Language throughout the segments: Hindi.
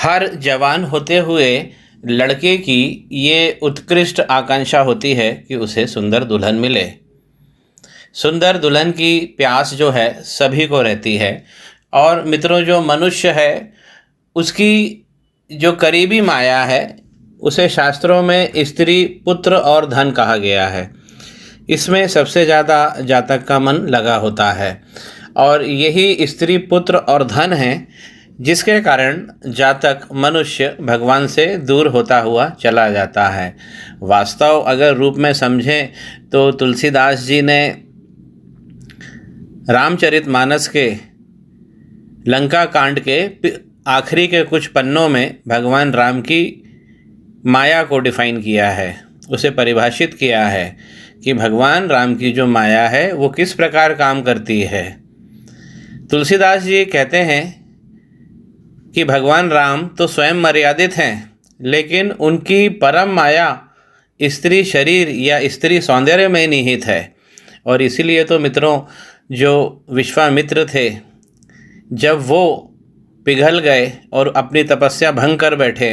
हर जवान होते हुए लड़के की ये उत्कृष्ट आकांक्षा होती है कि उसे सुंदर दुल्हन मिले। सुंदर दुल्हन की प्यास जो है सभी को रहती है। और मित्रों, जो मनुष्य है उसकी जो करीबी माया है उसे शास्त्रों में स्त्री, पुत्र और धन कहा गया है। इसमें सबसे ज़्यादा जातक का मन लगा होता है और यही स्त्री, पुत्र और धन है जिसके कारण जातक मनुष्य भगवान से दूर होता हुआ चला जाता है। वास्तव अगर रूप में समझें तो तुलसीदास जी ने रामचरितमानस के लंका कांड के आखिरी के कुछ पन्नों में भगवान राम की माया को डिफाइन किया है, उसे परिभाषित किया है कि भगवान राम की जो माया है वो किस प्रकार काम करती है। तुलसीदास जी कहते हैं कि भगवान राम तो स्वयं मर्यादित हैं, लेकिन उनकी परम माया स्त्री शरीर या स्त्री सौंदर्य में निहित है। और इसीलिए तो मित्रों, जो विश्वामित्र थे जब वो पिघल गए और अपनी तपस्या भंग कर बैठे,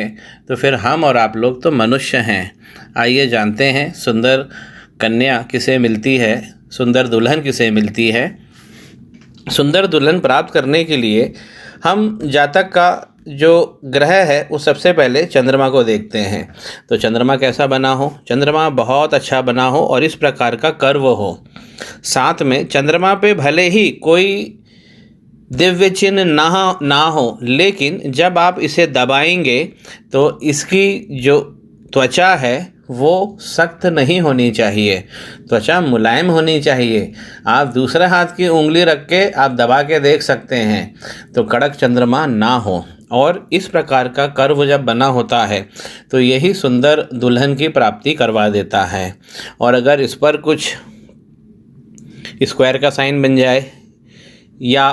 तो फिर हम और आप लोग तो मनुष्य हैं। आइए जानते हैं सुंदर कन्या किसे मिलती है, सुंदर दुल्हन किसे मिलती है। सुंदर दुल्हन प्राप्त करने के लिए हम जातक का जो ग्रह है वो सबसे पहले चंद्रमा को देखते हैं। तो चंद्रमा कैसा बना हो? चंद्रमा बहुत अच्छा बना हो और इस प्रकार का कर्व हो। साथ में चंद्रमा पे भले ही कोई दिव्य चिन्ह ना हो, लेकिन जब आप इसे दबाएंगे तो इसकी जो त्वचा है वो सख्त नहीं होनी चाहिए, त्वचा मुलायम होनी चाहिए। आप दूसरे हाथ की उंगली रख के आप दबा के देख सकते हैं तो कड़क चंद्रमा ना हो। और इस प्रकार का कर्व जब बना होता है तो यही सुंदर दुल्हन की प्राप्ति करवा देता है। और अगर इस पर कुछ स्क्वायर का साइन बन जाए या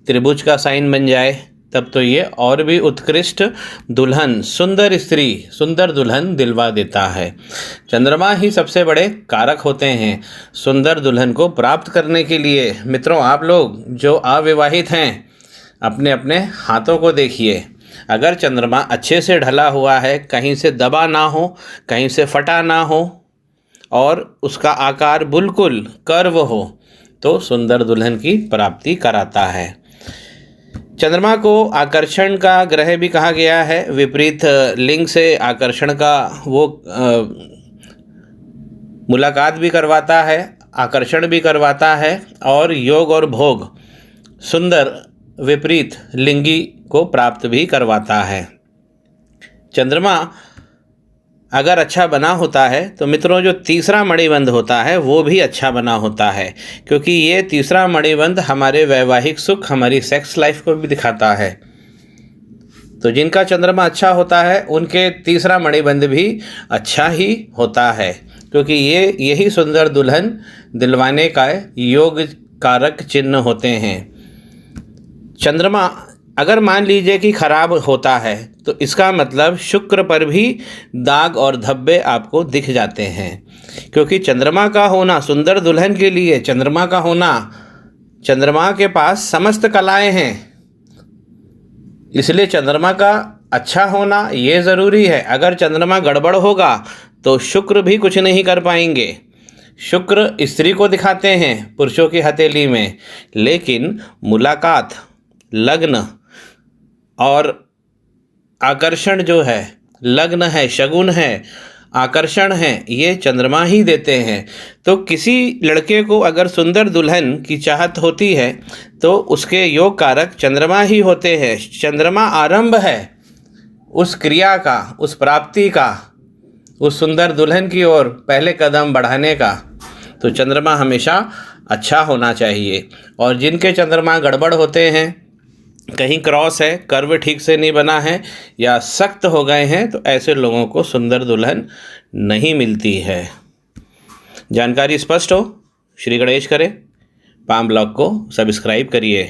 त्रिभुज का साइन बन जाए तब तो ये और भी उत्कृष्ट दुल्हन, सुंदर स्त्री, सुंदर दुल्हन दिलवा देता है। चंद्रमा ही सबसे बड़े कारक होते हैं सुंदर दुल्हन को प्राप्त करने के लिए। मित्रों, आप लोग जो अविवाहित हैं अपने अपने हाथों को देखिए। अगर चंद्रमा अच्छे से ढला हुआ है, कहीं से दबा ना हो, कहीं से फटा ना हो और उसका आकार बिल्कुल कर्व हो तो सुंदर दुल्हन की प्राप्ति कराता है। चंद्रमा को आकर्षण का ग्रह भी कहा गया है। विपरीत लिंग से आकर्षण का वो मुलाकात भी करवाता है, आकर्षण भी करवाता है और योग और भोग सुंदर विपरीत लिंगी को प्राप्त भी करवाता है। चंद्रमा अगर अच्छा बना होता है तो मित्रों, जो तीसरा मणिबंध होता है वो भी अच्छा बना होता है, क्योंकि ये तीसरा मणिबंध हमारे वैवाहिक सुख, हमारी सेक्स लाइफ को भी दिखाता है। तो जिनका चंद्रमा अच्छा होता है उनके तीसरा मणिबंध भी अच्छा ही होता है, क्योंकि यही सुंदर दुल्हन दिलवाने का योग कारक चिन्ह होते हैं। चंद्रमा अगर मान लीजिए कि खराब होता है तो इसका मतलब शुक्र पर भी दाग और धब्बे आपको दिख जाते हैं, क्योंकि चंद्रमा का होना सुंदर दुल्हन के लिए, चंद्रमा का होना, चंद्रमा के पास समस्त कलाएं हैं, इसलिए चंद्रमा का अच्छा होना ये ज़रूरी है। अगर चंद्रमा गड़बड़ होगा तो शुक्र भी कुछ नहीं कर पाएंगे। शुक्र स्त्री को दिखाते हैं पुरुषों की हथेली में, लेकिन मुलाकात, लग्न और आकर्षण जो है, लग्न है, शगुन है, आकर्षण है, ये चंद्रमा ही देते हैं। तो किसी लड़के को अगर सुंदर दुल्हन की चाहत होती है तो उसके योग कारक चंद्रमा ही होते हैं। चंद्रमा आरंभ है उस क्रिया का, उस प्राप्ति का, उस सुंदर दुल्हन की ओर पहले कदम बढ़ाने का। तो चंद्रमा हमेशा अच्छा होना चाहिए। और जिनके चंद्रमा गड़बड़ होते हैं, कहीं क्रॉस है, कर्व ठीक से नहीं बना है या सख्त हो गए हैं, तो ऐसे लोगों को सुंदर दुल्हन नहीं मिलती है। जानकारी स्पष्ट हो? श्री गणेश करें। पाम ब्लॉग को सब्सक्राइब करिए।